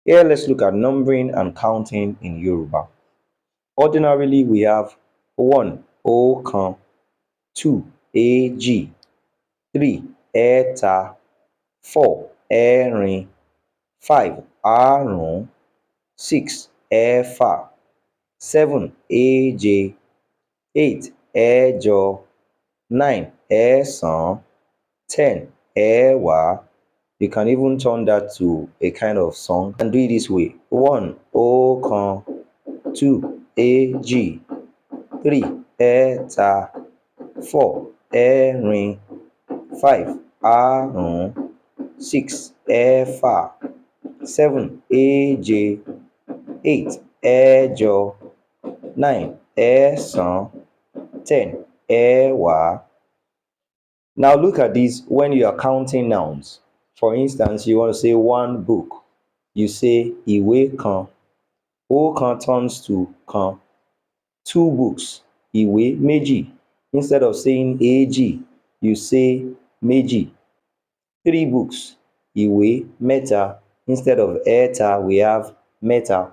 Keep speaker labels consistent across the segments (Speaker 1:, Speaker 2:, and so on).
Speaker 1: Here, let's look at numbering and counting in Yoruba. Ordinarily, we have 1 ọ̀kan, 2 èjì, 3 ẹ̀ta, 4 ẹ̀rin, 5 àrún, 6 ẹ̀fà, 7 èje, 8 ẹ̀jọ, 9 ẹ̀sán, 10 ẹ̀wá. You can even turn that to a kind of song and do it this way: 1 ọ̀kan, 2 èjì, 3 ẹ̀ta, 4 ẹ̀rin, 5 àrún, 6 ẹ̀fà, 7 èje, 8 ẹ̀jọ, 9 ẹ̀sán, 10 ẹ̀wá. Now look at this when you are counting nouns. For instance, you want to say one book. You say ìwé kan. Ọ̀kan turns to kan. 2 books. Ìwé méjì. Instead of saying èjì, you say méjì. 3 books. Ìwé mẹ́ta. Instead of ẹ̀ta, we have mẹ́ta.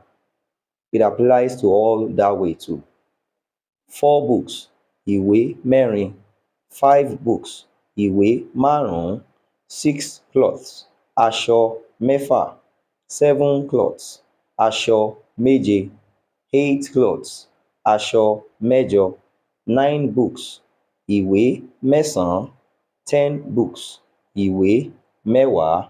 Speaker 1: It applies to all that way too. 4 books. Ìwé mẹ́rin. 5 books. Ìwé márùn-ún. 6 cloths. Aṣọ mẹ́fà. 7 cloths. Aṣọ méje. 8 cloths. Aṣọ mẹ́jọ. 9 books. Ìwé mẹ́sàn-án. 10 books. Ìwé mẹ́wàá.